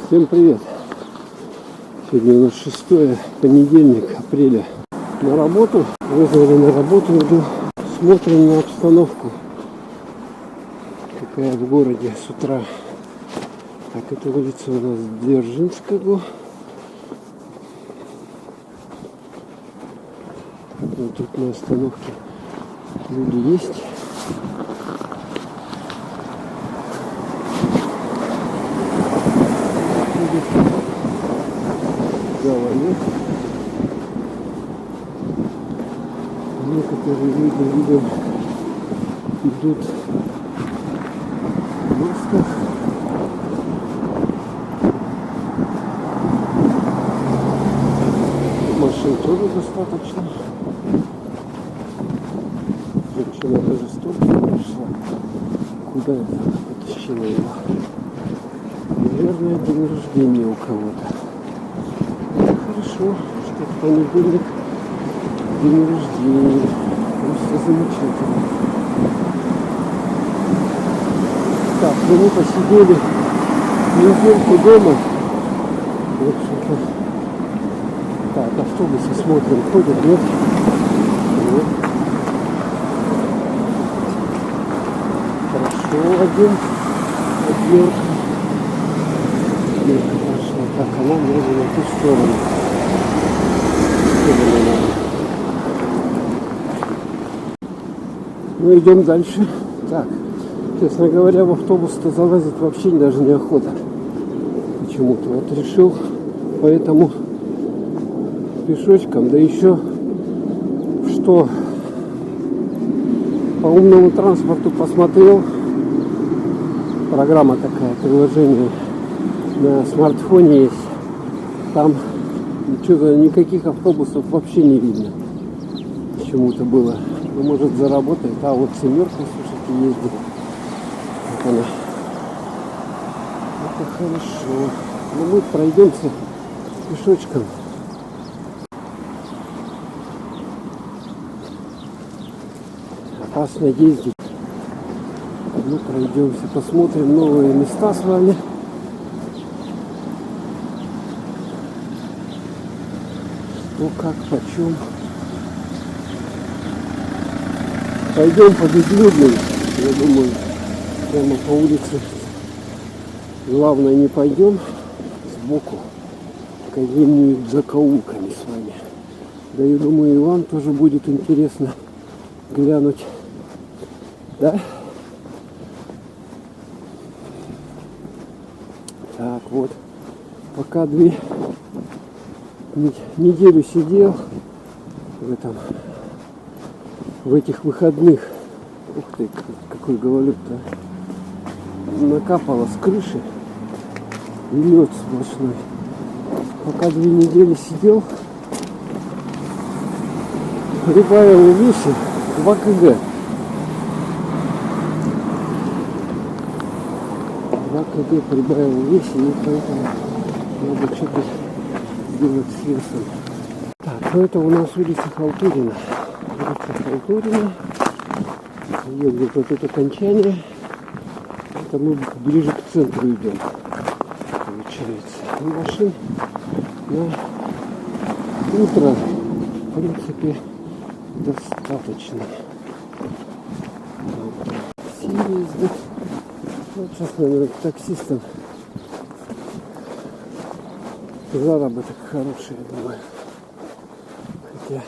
Всем привет! Сегодня у нас 6 понедельник апреля. На работу, вызвали на работу, иду. Смотрим на обстановку, какая в городе с утра. Так, это улица у нас Дзержинского. Вот тут на остановке люди есть. Говорит. Некоторые люди, видим, идут в масках. Машин тоже достаточно. Женщина даже столько пришла. Куда это потащила его? Наверное, день рождения у кого-то. Хорошо, что в понедельник день рождения. Просто замечательно. Так, ну мы посидели недельку дома. В общем-то. Так, автобусы смотрим, ходят, нет? Нет. Хорошо, один. Дверка прошла. Так, она может на ту сторону. Мы идем дальше. Так, честно говоря, в автобус-то залазить вообще даже неохота. Почему-то. Вот решил, поэтому пешочком, да еще что по умному транспорту посмотрел. Программа такая, приложение на смартфоне есть. Там что-то никаких автобусов вообще не видно. Почему-то было. Ну, может, заработает. А вот семерка, слушайте, ездит. Вот она. Это хорошо. Ну, мы пройдемся пешочком. Опасно ездить. Ну, пройдемся, посмотрим новые места с вами. Ну, как, почем. Пойдем по безлюдным, я думаю, прямо по улице. Главное, не пойдем сбоку, какими-нибудь закоулками с вами. Да, я думаю, и вам тоже будет интересно глянуть. Да? Так, вот. Пока неделю сидел в этих выходных. Ух ты, какой гололед-то. Накапало с крыши. И лед сплошной. Пока 2 недели сидел, прибавил в весе 2 кг. 2 кг прибавил в весе, и поэтому надо что-то сделать с весом. Так, ну это у нас улица Халтурина. Улица Халтурина. Едем вот это окончание. Это мы ближе к центру идем. Получается. Ну, машин на утро, в принципе, достаточно. Все ездят. Вот сейчас, наверное, к таксистам заработок хороший, я думаю. Хотя,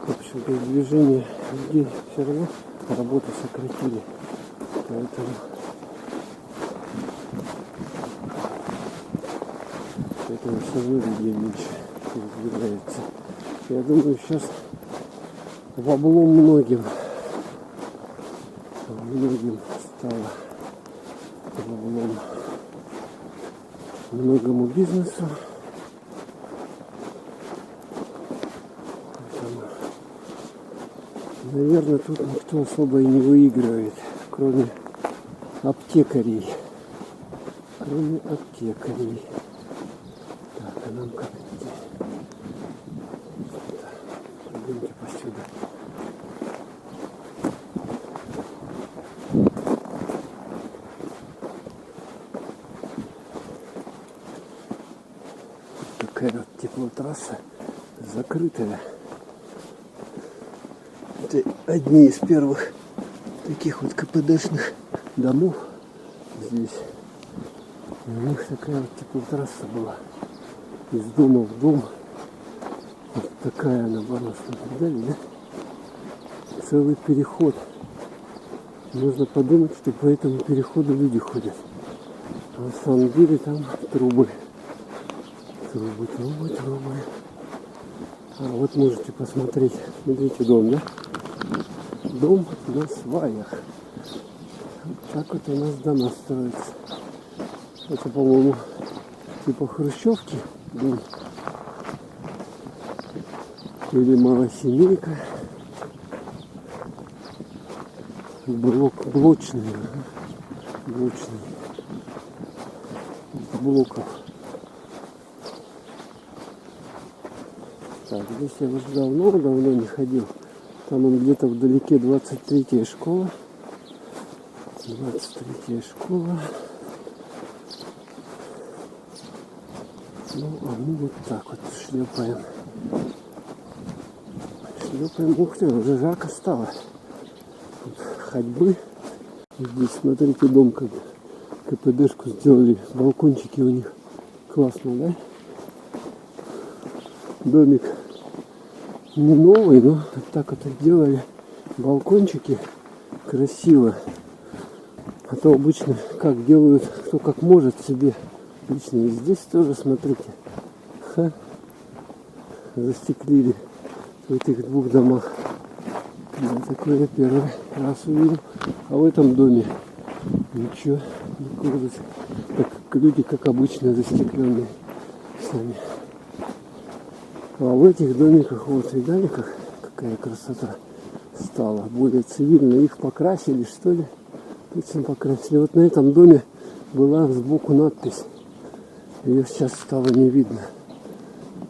в общем-то, движение людей все равно работу сократили. Поэтому все равно людей меньше разбирается. Я думаю, сейчас в облом многим стало в облом многому бизнесу. Поэтому, наверное, тут никто особо и не выигрывает, кроме аптекарей. Так, а нам как идти? Пойдемте посюда. теплотрасса закрытая. Это одни из первых таких вот КПДшных домов здесь. И у них такая вот теплотрасса была. Из дома в дом. Вот такая она была. Видали, да? Целый переход. Можно подумать, что по этому переходу люди ходят. А на самом деле там трубы. Трубы. А вот можете посмотреть. Смотрите, дом, да? Дом на сваях. Вот так вот у нас дома строятся. Это, по-моему, типа хрущевки дом. Или малосемейка. Блочный. Блоков. Так, здесь я уже давно не ходил. Там он где-то вдалеке 23-я школа. 23-я школа. Ну, а мы вот так вот шлепаем. Ух ты, уже жарко стало. Тут ходьбы. Здесь, смотрите, дом как КПДшку сделали. Балкончики у них. Классно, да? Домик не новый, но вот так вот делали. Балкончики красиво. А то обычно как делают, кто как может себе. Лично и здесь тоже, смотрите. Застеклили в этих двух домах. Да, такое я первый раз увидел. А в этом доме ничего не кладут. Так, люди, как обычно, застекленные сами. А в этих домиках, вот видали, какая красота стала. Более цивильно. Их покрасили, что ли? Точно покрасили. Вот на этом доме была сбоку надпись. Ее сейчас стало не видно.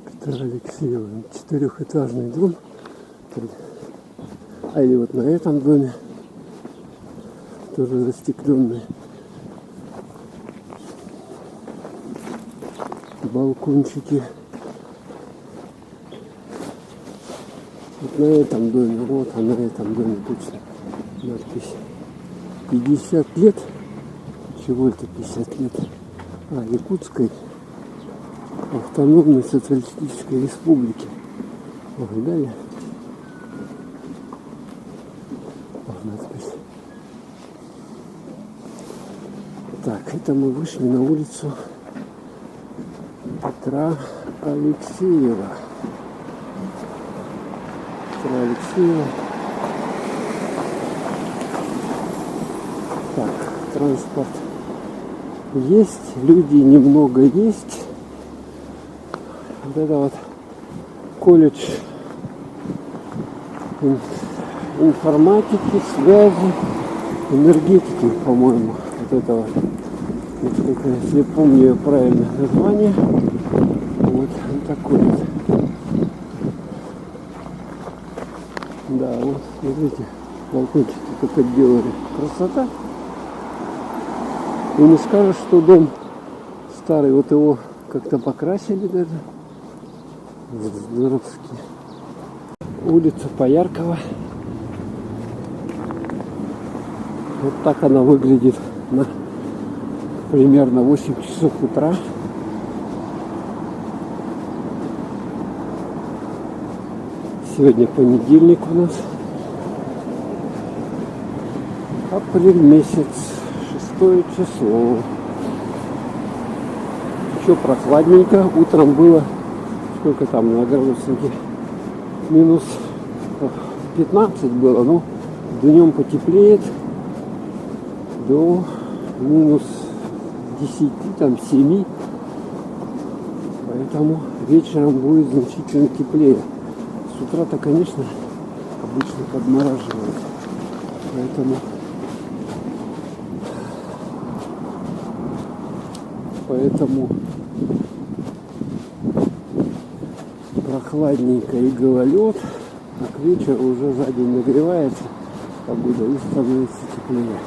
Петра Алексеева. 4-этажный дом. А или вот на этом доме. Тоже застекленный. Балкончики. Вот на этом доме. Вот, а на этом доме точно надпись. 50 лет. Чего это 50 лет? Якутской автономной социалистической республики. Видали? Надпись. Так, это мы вышли на улицу Петра Алексеева. Так, транспорт есть, люди немного есть. Вот это вот колледж информатики, связи, энергетики, по-моему. Вот это вот. Насколько, если помню правильное название. Вот такой вот. Да, вот смотрите, балкончики как отделали. Красота. И не скажешь, что дом старый, вот его как-то покрасили даже. Здоровский. Улица Пояркова. Вот так она выглядит на примерно 8 часов утра. Сегодня понедельник у нас. Апрель месяц. 6 число. Еще прохладненько. Утром было, сколько там на градуснике? Минус 15 было. Но днем потеплеет до минус 10, там 7. Поэтому вечером будет значительно теплее. С утра-то, конечно, обычно подмораживает. Поэтому прохладненько и гололед, а к вечеру уже за день нагревается погода и становится теплее.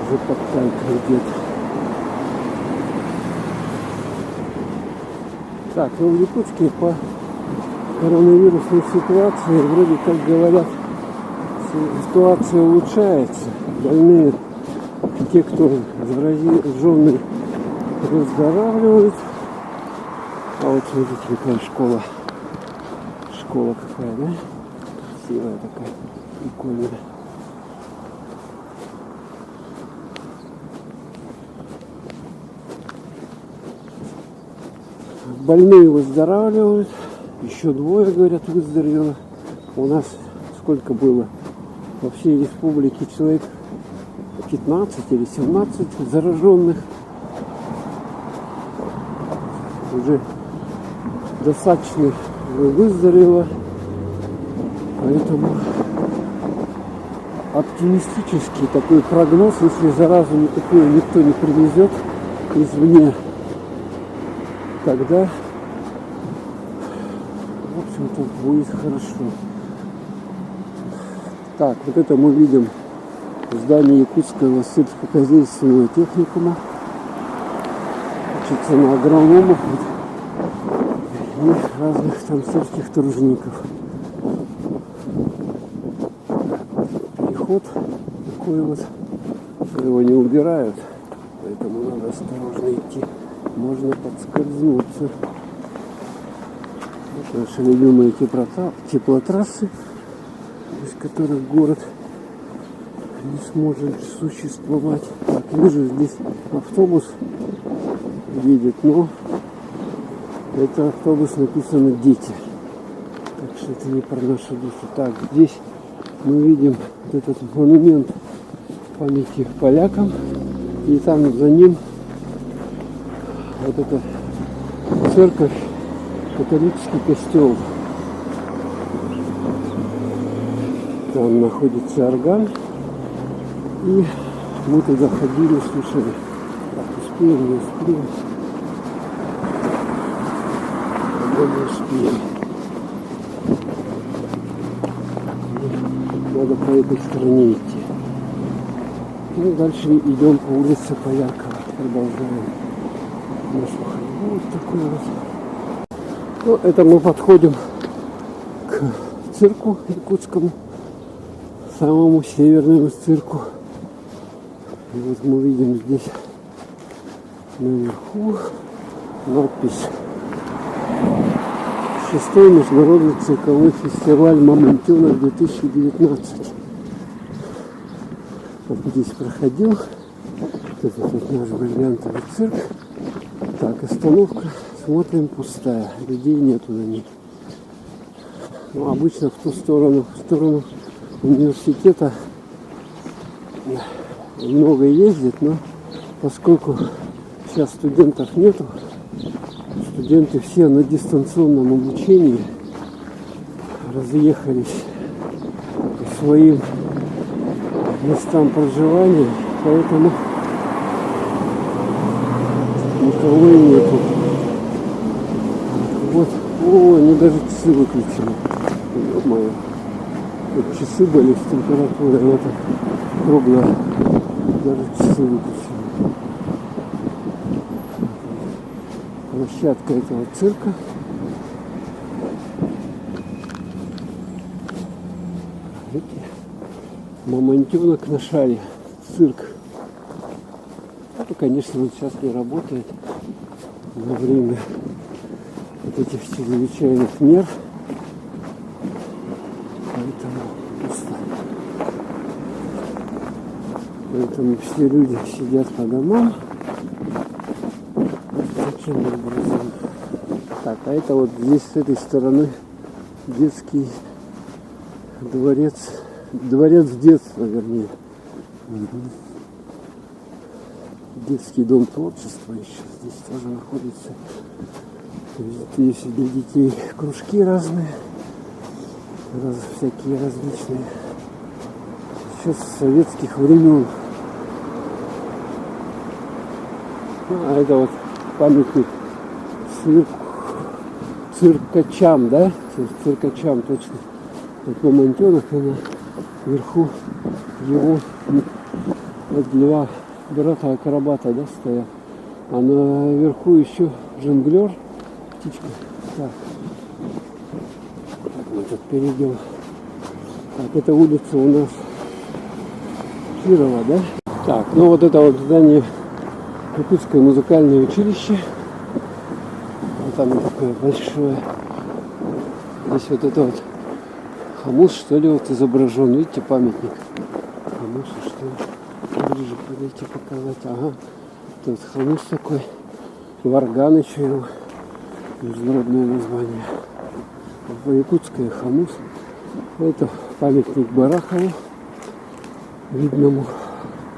Уже подталкивает где-то. Так, ну в Якутске по коронавирусной ситуации, вроде как говорят, ситуация улучшается. Больные, те, кто зараженный, выздоравливают. А вот смотрите, какая школа. Школа какая, да? Красивая такая, прикольная. Больные выздоравливают. Еще двое, говорят, выздоровело. У нас сколько было? Во всей республике человек 15 или 17 зараженных. Уже достаточно выздоровело. Поэтому оптимистический такой прогноз, если заразу никакую никто не привезет извне, тогда, в общем-то, будет хорошо. Так, вот это мы видим здание Якутского сельскохозяйственного техникума. Учится на агрономов и разных там сельских тружеников. Переход такой вот, его не убирают, поэтому надо осторожно идти. Можно подскользнуться. Вот наши любимые теплотрассы, без которых город не сможет существовать. Так, вижу, здесь автобус едет, но это автобус написано «Дети». Так что это не про нашу душу. Так, здесь мы видим вот этот монумент памяти полякам, и там за ним вот эта церковь, католический костел. Там находится орган. И мы туда ходили, слушали. Так, успеем, не успеем. Не успеем. Надо по этой стороне идти. Ну, дальше идем по улице Пояркова. Продолжаем нашу ходьбу. Вот такой вот. Ну, это мы подходим к цирку якутскому, самому северному цирку. И вот мы видим здесь наверху надпись: 6-й международный цирковой фестиваль «Мамонтенок 2019». Вот здесь проходил этот вот наш бриллиантовый цирк. Так, остановка, смотрим, пустая, людей нету на ней. Ну, обычно в сторону университета много ездит, но поскольку сейчас студентов нету, студенты все на дистанционном обучении, разъехались по своим местам проживания, поэтому никого и нету. Вот, о, они даже часы выключили. Ё-моё. Вот часы были с температурой, она так круглая. Даже часы выключили. Площадка этого цирка. Видите? Мамонтенок на шаре. Цирк. Это, конечно, он сейчас не работает во время вот этих чрезвычайных мер. Поэтому пусто. Поэтому все люди сидят по домам. Таким образом. Так, а это вот здесь с этой стороны детский дворец. Дворец детства, вернее. Угу. Детский дом творчества еще здесь тоже находится. Здесь для детей кружки разные. Всякие различные. Еще с советских времен. А это вот памятник циркачам, да? Циркачам точно. Вот Мамонтенок, и наверху его вот два брата акробата, да, стоят. А наверху еще жонглер птичка. Так. Мы тут перейдем. Так, это улица у нас Кирова, да? Так, ну вот это вот здание Иркутское музыкальное училище. Вот там такое большое. Здесь вот это вот хомус, что ли, вот изображен. Видите, памятник. Хомусу, что ли? Ближе подойти показать. Ага. Тут хомус такой. Варган еще его. Международное название. Якутское хомус. Это памятник Барахову, видному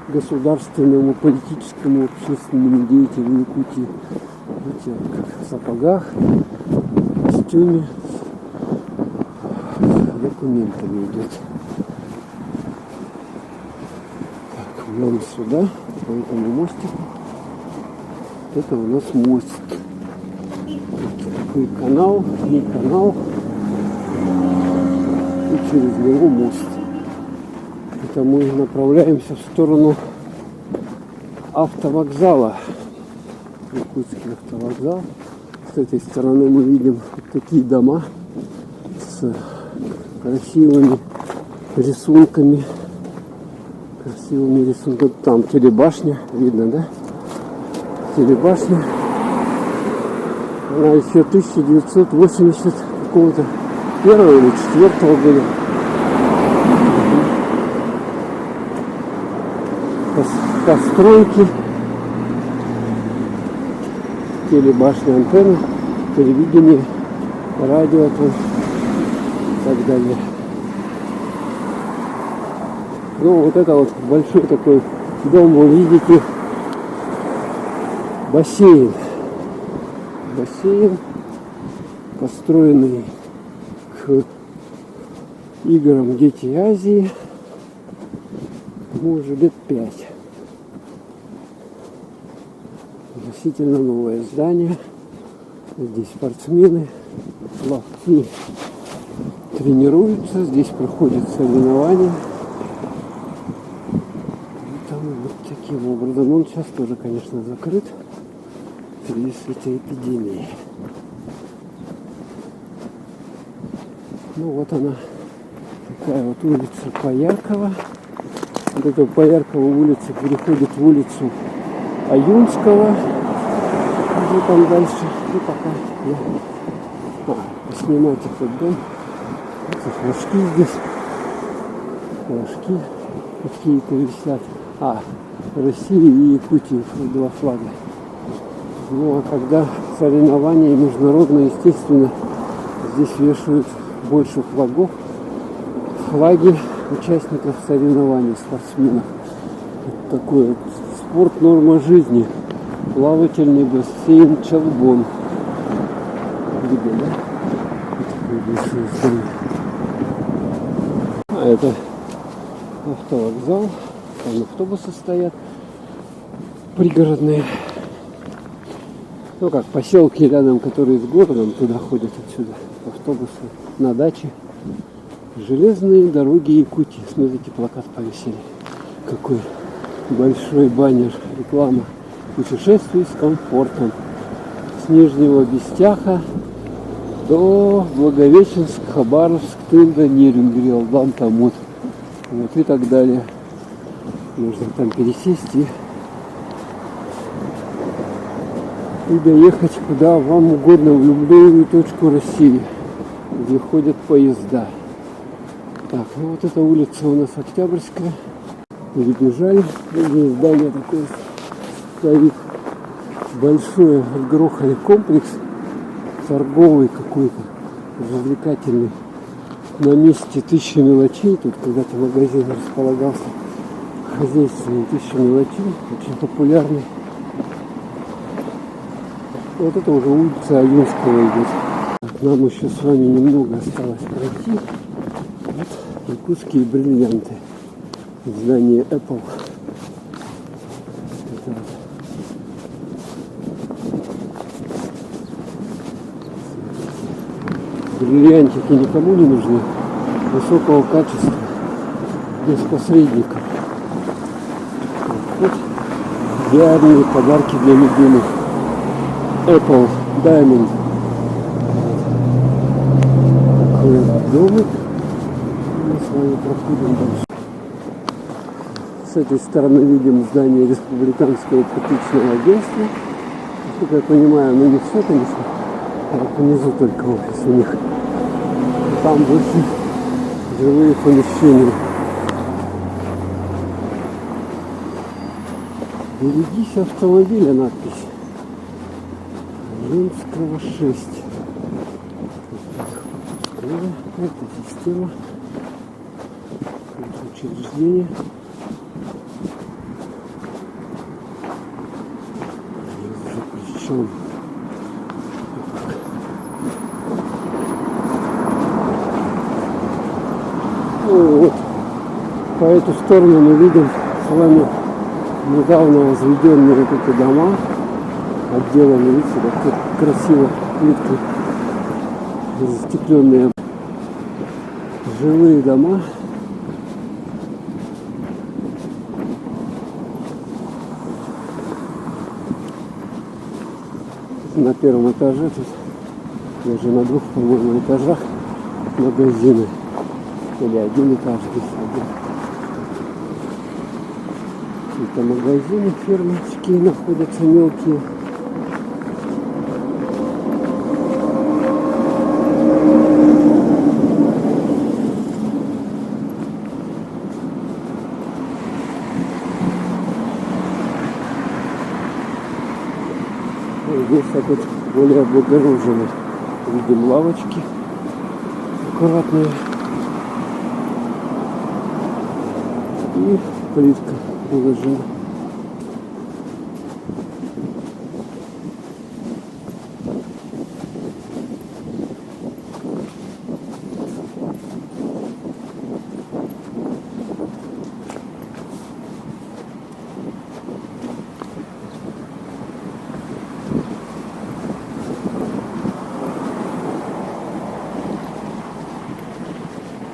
государственному, политическому, общественному деятелю Якутии. Видите, как в сапогах, в костюме, с документами идет. Так, нам сюда, по этому мостику. Это у нас мост. Такой канал, не канал. И через него мост. Это мы направляемся в сторону автовокзала. Иркутский автовокзал. С этой стороны мы видим вот такие дома с красивыми рисунками. Красивыми рисунками. Там телебашня, видно, да? Телебашня. Она еще 1980 какого-то первого или четвертого года. Постройки, телебашня, антенна, телевидение, радио там, и так далее. Ну вот это вот большой такой дом, вы видите, бассейн. Бассейн, построенный к играм «Дети Азии», ему уже лет 5. Относительно новое здание. Здесь спортсмены, пловцы тренируются, здесь проходят соревнования. И там вот таким образом. Он сейчас тоже, конечно, закрыт в связи с этой эпидемией. Ну вот она, такая вот улица Пояркова. Вот эта Пояркова улица переходит в улицу Аюнского. Уже там дальше. И пока я поснимать этот дом. Это флажки здесь. Флажки какие-то висят. России и Якутии, два флага. Ну а когда соревнования международные, естественно, здесь вешают больше флагов. Флаги участников соревнований, спортсменов. Это такой вот спорт, норма жизни. Плавательный бассейн Чалбон. Видно, да? Такое большое здание. Это автовокзал. Там автобусы стоят. Пригородные. Ну как, поселки рядом, которые с городом, туда ходят отсюда автобусы на даче. Железные дороги Якутии. Смотрите, плакат повесили. Какой большой баннер, реклама. Путешествий с комфортом. С Нижнего Бестяха до Благовещенск, Хабаровск, Тында, Нерюнгри, Алдан, Тамут. Вот и так далее. Можно там пересесть и доехать куда вам угодно, в любую точку России, где ходят поезда. Так, ну вот эта улица у нас Октябрьская. Перебежали. Здесь здание такое стоит. Большой отгрохали комплекс. Торговый какой-то. Развлекательный. На месте 1000 мелочей. Тут когда-то магазин располагался. Хозяйственный 1000 мелочей. Очень популярный. Вот это уже улица Аюнского идет. Так, нам еще с вами немного осталось пройти. Вот якутские бриллианты. Здание Apple. Это вот. Бриллиантики никому не нужны. Высокого качества. Без посредников. Вот идеальные подарки для любимых. Apple Diamond домик. Мы с вами проходим дальше. С этой стороны видим здание Республиканского ипотечного агентства. Насколько я понимаю, оно не все, конечно, а вот внизу только офис у них. И там больше жилые помещения. Берегись автомобиля, надпись. Ленского 6. Это система. Это учреждение. Запрещен. Ну вот, по эту сторону мы видим с вами недавно возведенные вот эти дома, отделаны, видите, как красиво плиткой застекленные жилые дома. На первом этаже, тут даже на двух, по-моему, этажах магазины. Или один этаж здесь один. Это магазины, фермочки находятся мелкие. Здесь так вот более облагорожены. Видим лавочки аккуратные. И плитка выложена.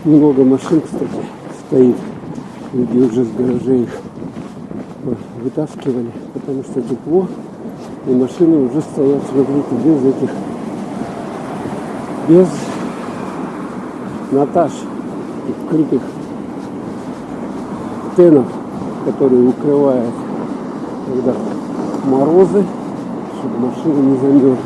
Много машин, кстати, стоит. Люди уже с гаражей их вытаскивали, потому что тепло. И машины уже стоят, смотрите, без этих, без Наташ, крытых тенов, которые укрывают, когда морозы, чтобы машины не замерзли.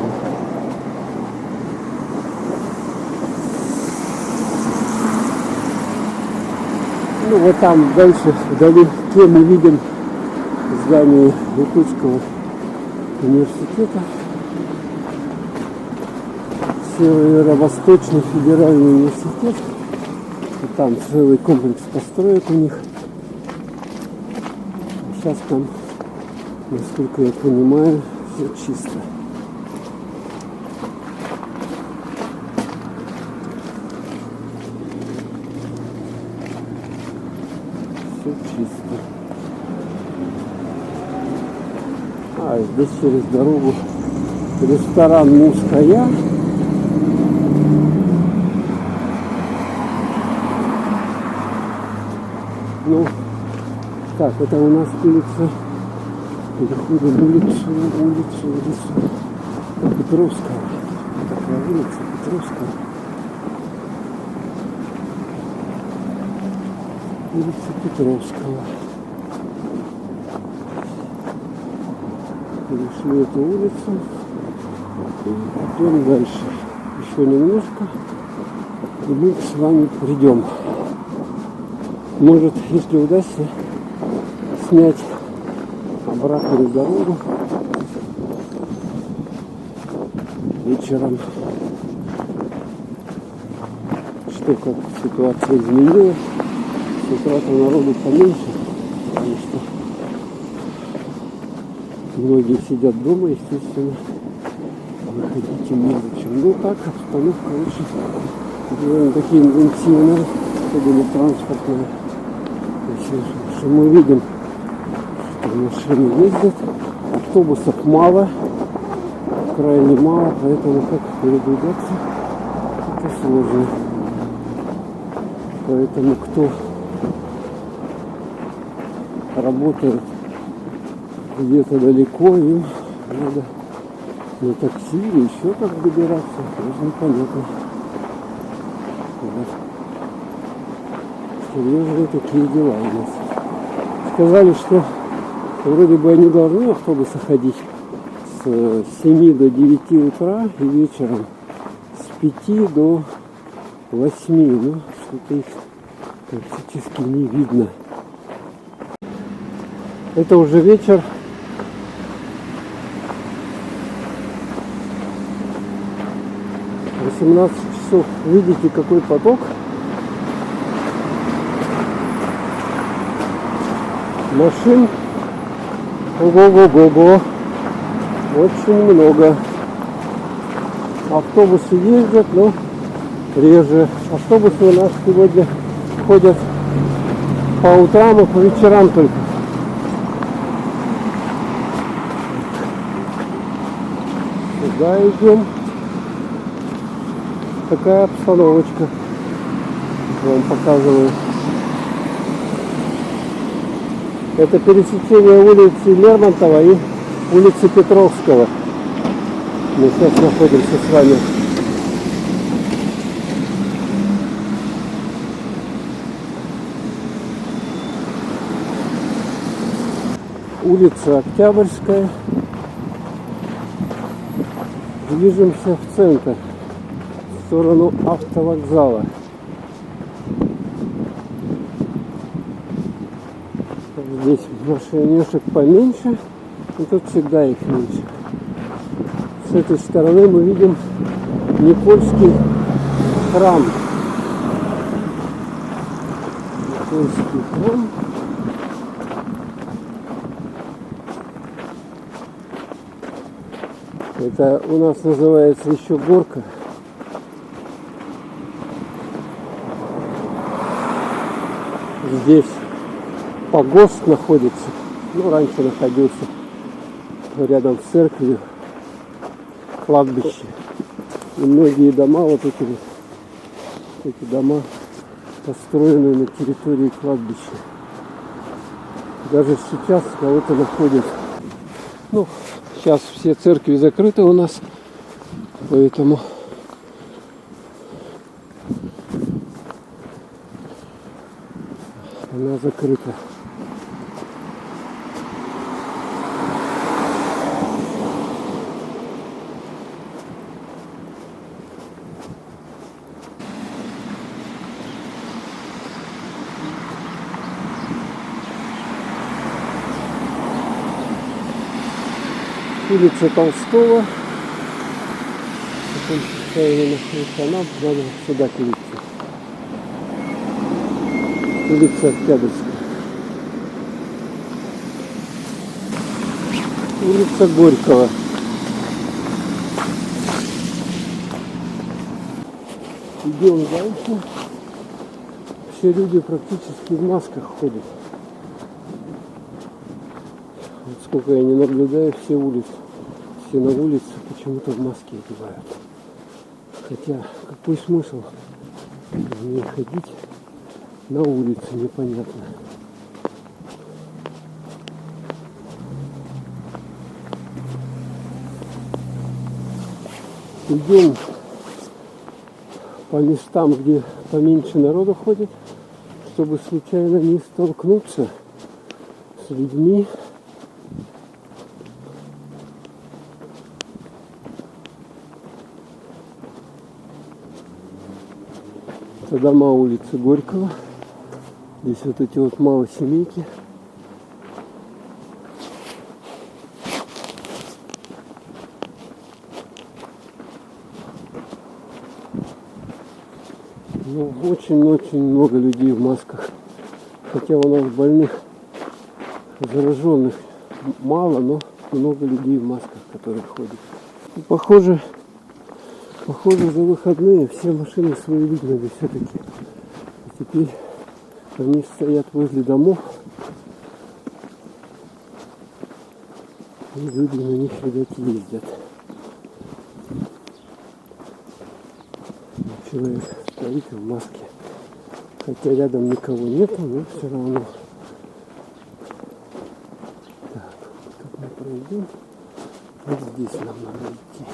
Ну вот там дальше вдалеке мы видим здание Якутского университета. Северо-Восточный федеральный университет. И там целый комплекс построек у них. Сейчас там, насколько я понимаю, все чисто. Чисто. А здесь через дорогу ресторан «Муская». Ну, так, это у нас улица, переходим улицу Петровского. Такая улица Петровского. Улица Петровского. Перешли эту улицу и идем дальше. Еще немножко, и мы с вами придем. Может, если удастся, снять обратную дорогу вечером. Что, как ситуация изменилась. С утра-то народу поменьше, потому что многие сидят дома, естественно, выходить им незачем. Ну так, обстановка очень довольно-таки интенсивная, особенно транспортная. Что мы видим, что машины ездят, автобусов мало, крайне мало, поэтому как передвигаться, это сложно. Поэтому кто работает где-то далеко, им надо на такси или еще как добираться, даже непонятно. сказать. Серьезные такие дела у нас. Сказали, что вроде бы они должны автобусы ходить с 7 до 9 утра и вечером с 5 до 8. Ну, что-то их практически не видно. Это уже вечер. В 18 часов. Видите, какой поток? Машин. Ого-го-го-го. Очень много. Автобусы ездят, но реже. Автобусы у нас сегодня ходят по утрам и по вечерам только. Сюда идем. Такая обстановочка. Вам показываю. Это пересечение улицы Лермонтова и улицы Петровского. Мы сейчас находимся с вами. Улица Октябрьская. Движемся в центр, в сторону автовокзала. Здесь машинишек поменьше, и тут всегда их меньше. С этой стороны мы видим Никольский храм. Никольский храм. Это у нас называется еще горка. Здесь погост находится. Ну, раньше находился рядом с церковью кладбище. И многие дома, вот эти дома построены на территории кладбища. Даже сейчас кого-то находят. Ну, сейчас все церкви закрыты у нас, поэтому она закрыта. Улица Толстого. Нам надо сюда перейти. Улица Октябрьская. Улица Горького. Идем дальше. Все люди практически в масках ходят. Вот сколько я не наблюдаю, все на улице почему-то в маске одевают. Хотя какой смысл в ней ходить на улице, непонятно. Идем по местам, где поменьше народу ходит, чтобы случайно не столкнуться с людьми. Это дома улицы Горького. Здесь вот эти вот малосемейки. Ну, очень-очень много людей в масках. Хотя у нас больных, зараженных мало, но много людей в масках, которые ходят. И похоже, за выходные все машины свои выгнали все-таки. И теперь они стоят возле домов. И люди на них, видать, ездят. Человек стоит в маске. Хотя рядом никого нету, но все равно. Так, как мы пройдем? Вот здесь нам надо идти.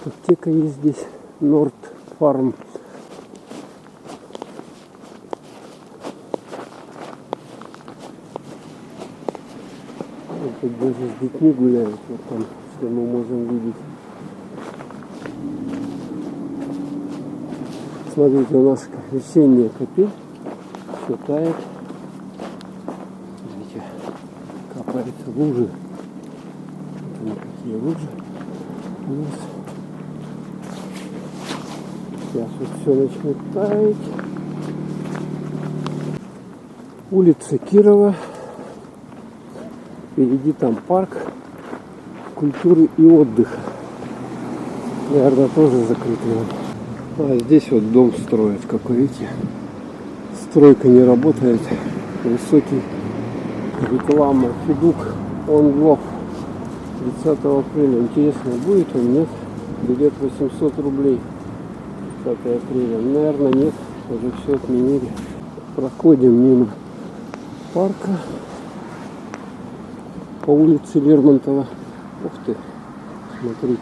Аптека есть здесь, Норд Фарм. Тут даже с детьми гуляют, вот там, что мы можем видеть. Смотрите, у нас весенняя капель, все тает. Видите, капает лужи. Вот они какие лужи у нас. Сейчас вот все начнет таять. Улица Кирова. Впереди там парк культуры и отдыха. Наверное, тоже закрытый. А здесь вот дом строят, как вы видите. Стройка не работает. Высокий. Реклама. Федук онлог. 30 апреля. Интересно, будет он? Нет. Билет 800 рублей. 30 апреля. Наверное, нет. Уже все отменили. Проходим мимо парка. По улице Лермонтова. Ух ты. Смотрите.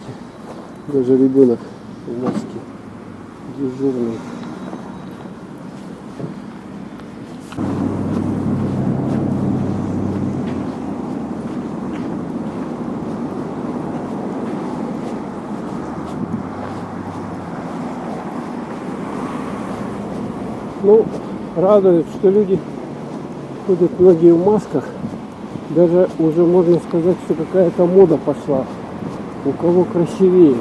Даже ребенок в маске. Дежурный. Ну, радует, что люди ходят многие в масках. Даже уже можно сказать, что какая-то мода пошла. У кого красивее.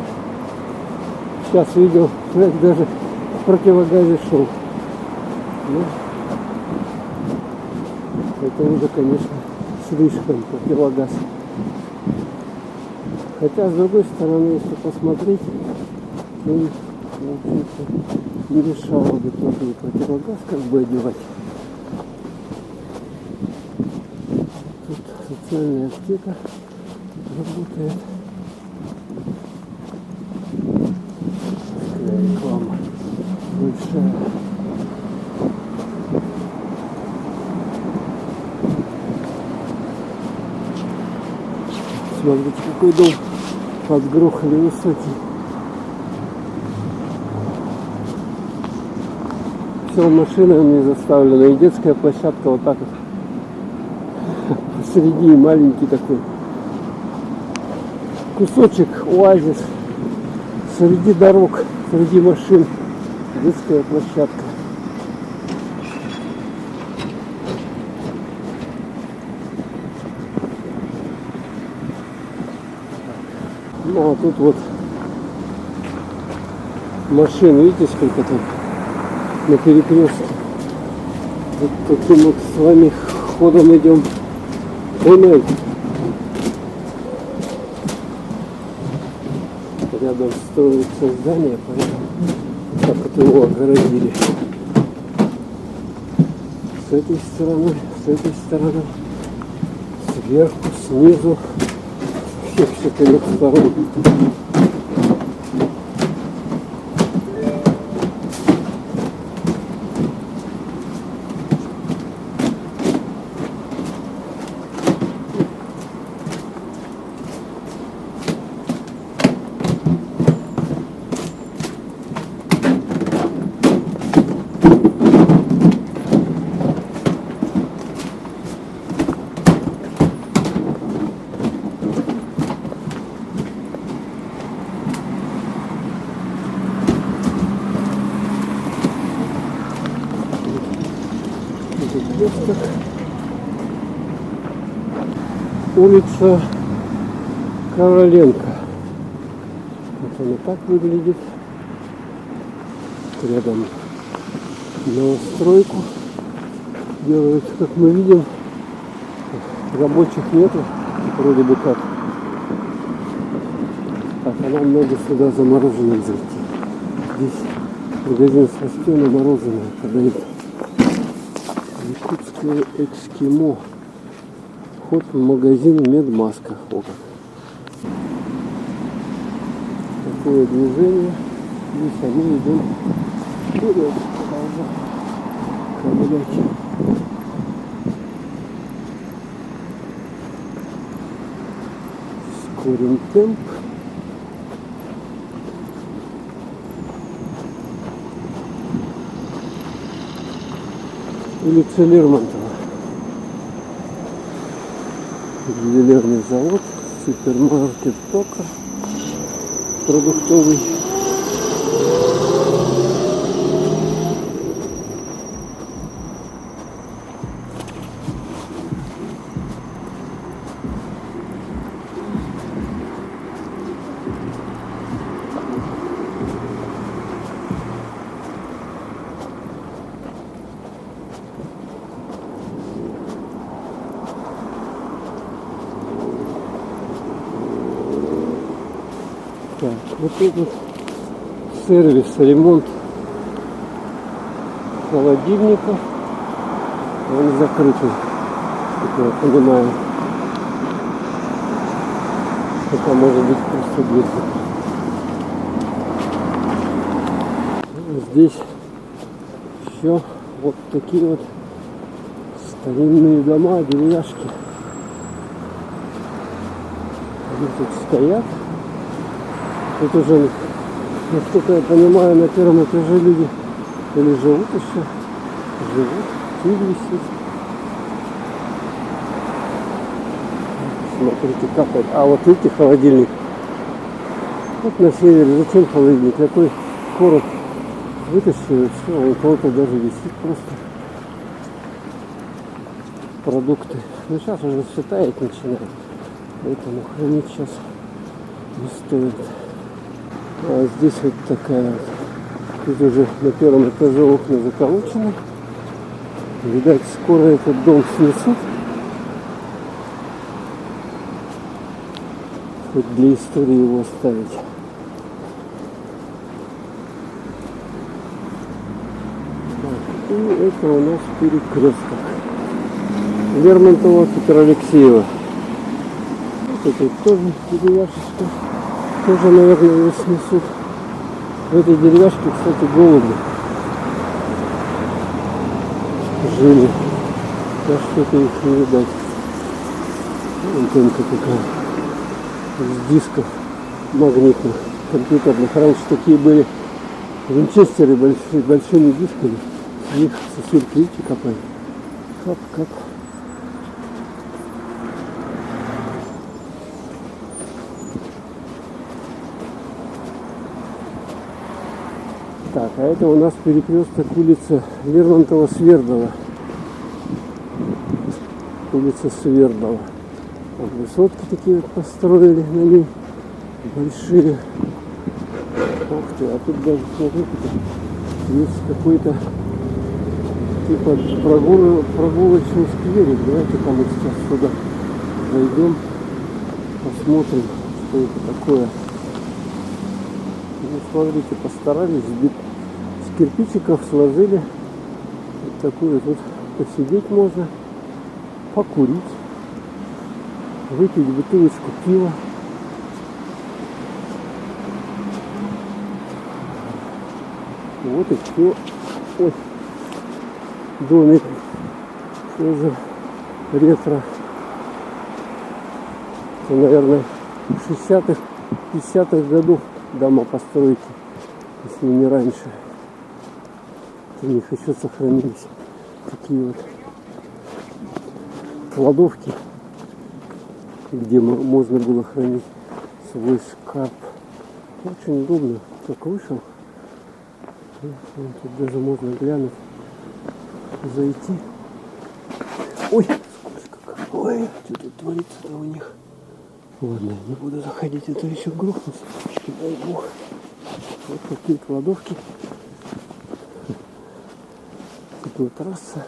Сейчас видел, человек даже в противогазе шел. Ну, это уже, конечно, слишком противогаз. Хотя, с другой стороны, если посмотреть, то, в общем-то, не решало бы тоже и противогаз как бы одевать. Тут социальная аптека работает. Реклама большая. Смотрите, какой дом подгрохали высокий. Все машинами заставлено. И детская площадка вот так вот. Посреди маленький такой кусочек, оазис. Среди дорог, среди машин. Детская площадка. Ну а тут вот машин, видите, сколько там на перекрестке. Вот таким вот с вами ходом идем. Туннель. Рядом строится здание, поэтому так вот его огородили. С этой стороны, сверху, снизу, со всех 4 сторон. Улица Короленко. Вот она так выглядит. Рядом новостройку делают, как мы видим. Рабочих нету, вроде бы как. Так, а нам надо сюда замороженное зайти. Здесь магазин с растением мороженое продают. Якутское эскимо. Вход в магазин Медмаска. О, как. Такое движение. Здесь они идут вперед. Ковылять. Ускорим темп. Улица Лермонтова. ювелирный завод, супермаркет Тока, продуктовый. Так, вот этот сервис, ремонт холодильников, он закрытый, как я понимаю. Это может быть просто дверь. Здесь еще вот такие вот старинные дома, деревяшки. Они тут стоят. Тут уже, насколько я понимаю, на первом этаже люди или живут еще, живут, тюль висит. Смотрите, капает. А вот видите, холодильник. Вот на севере, зачем холодильник? Такой короб вытащил, и все, у кого-то даже висит просто продукты. Но сейчас уже все таять начинает, поэтому хранить сейчас не стоит. А здесь вот такая вот. Тут уже на первом этаже окна заколочены. Видать, скоро этот дом снесут. Хоть для истории его оставить. Так, и это у нас перекресток. Лермонтова, Петра Алексеева. Вот это тоже деревяшечка. Тоже, наверное, его снесут. В этой деревяшке, кстати, голуби жили. Да что-то их не видать. Антенка такая. С дисков магнитных, компьютерных. Раньше такие были винчестеры большими дисками. С них сосульки, видите, капают. Кап-кап. Так, а это у нас перекресток улица Лермонтова-Свердлова. Улица Свердлова. Вот высотки такие вот построили на ней. Большие. Ух ты, а тут даже, смотрите, есть какой-то типа прогулочный скверик. Давайте-ка мы сейчас сюда зайдем, посмотрим, что это такое. Ну, смотрите, постарались, с кирпичиков сложили вот такую. Тут посидеть можно, покурить, выпить бутылочку пива. Вот и все. Ой, домик тоже ретро. Это, наверное, 60-х, 50-х годов дома постройки, если не раньше. У них еще сохранились такие вот кладовки, где можно было хранить свой шкаф. Очень удобно. Как вышел, тут даже можно глянуть, зайти. Ой, сколько. Ой, что тут творится-то у них. Ладно, не буду заходить, это еще грохнуть. Дай бог. Вот такие кладовки. Тут трасса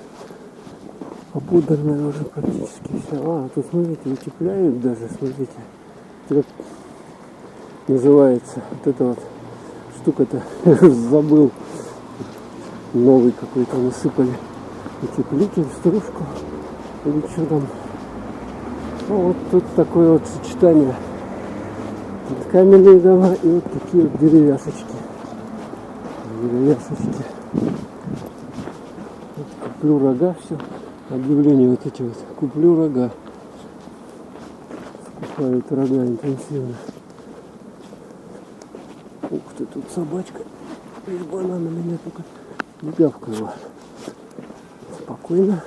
ободранная уже практически вся. А, тут, смотрите, утепляют даже, смотрите. Это называется вот эта вот штука-то. Забыл. Новый какой-то насыпали. Утеплитель, стружку. Или что там. Ну, вот тут такое вот сочетание. Вот каменные дома и вот такие вот деревяшечки. Деревяшечки. Вот куплю рога, все. Объявления вот эти вот. Куплю рога. Скупают рога интенсивно. Ух ты, тут собачка. И с бананами меня только не гавкнула. Спокойно.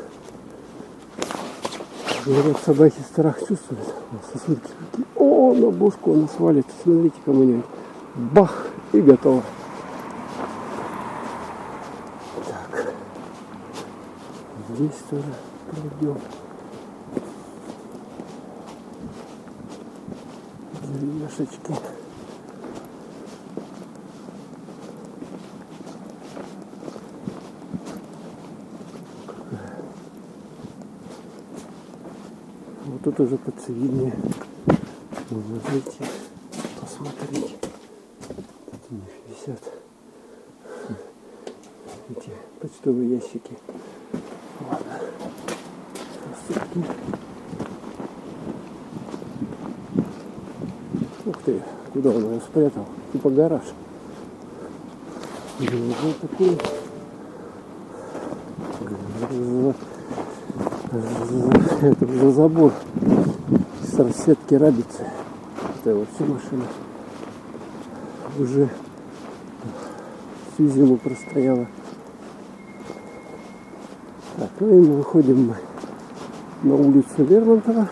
Говорят, собаки страх чувствуют. Вот сосульки такие. О, на бошку она свалит. Смотрите, кому-нибудь. Бах! И готово. Так. Здесь тоже пройдем. Деревяшечки. Вот тут уже подсоединение. Можно зайти, посмотреть. Тут у них висят эти почтовые ящики. Ладно. Посылки. Ух ты, куда он его спрятал? Типа гараж. Вот такой. Это за забор с расцветки рабицы. Это вообще машина уже всю зиму простояла. Так, ну и мы выходим на улицу Лермонтова.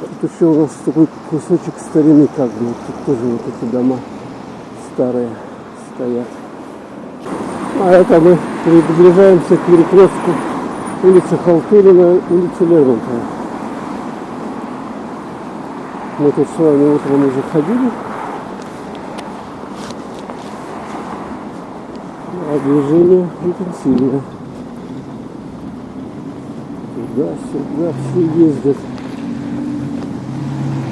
Тут еще у нас такой кусочек старины, как бы. Вот тут тоже вот эти дома старые стоят. А это мы приближаемся к перекрестку улицы Халтурина, улицы Лермонтова. Мы тут с вами утром уже ходили. А движение интенсивное. Туда-сюда все ездят.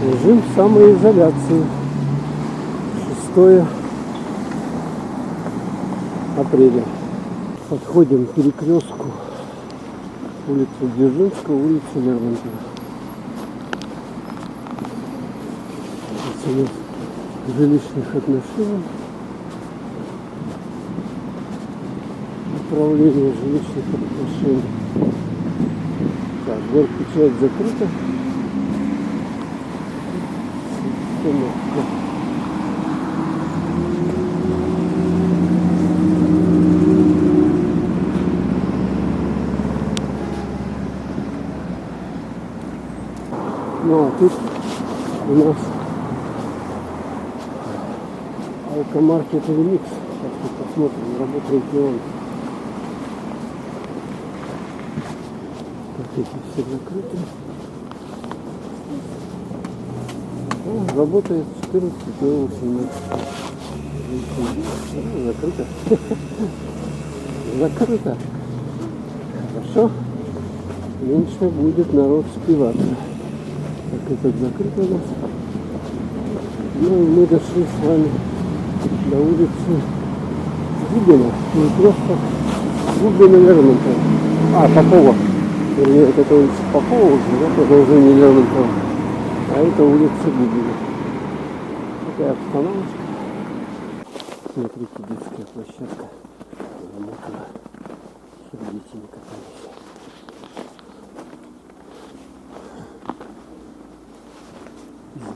Режим самоизоляции. 6 апреля. Подходим к перекрестку улицы Дзержинского, улицы Лермонтова. Здесь у нас жилищных отношений. Управление жилищных отношений. Так, горпечать закрыта. Ну а тут у нас алкомаркет Remix. Сейчас посмотрим, работает ли он. Так, эти все закрыты. О, работает 14 до 18. Закрыто. Закрыто. Хорошо. Меньше будет народ спиваться. Так, этот закрыт у нас. Ну и мы дошли с вами до улицы Губина. Не просто Губина Лермонтова. А, Попова. Вернее, вот это улица Попова уже, да, продолжение Лермонтова. А это улица Губина. Такая обстановочка. Смотрите, детская площадка. Замотана. Чтобы дети не катались.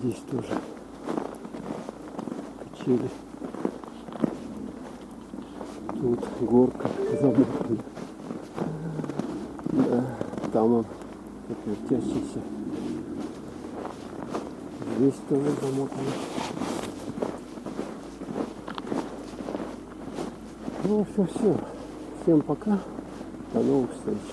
Здесь тоже качели. Тут горка замотана. Да, там он вертящийся. Здесь тоже замотано. Ну все. Всем пока. До новых встреч.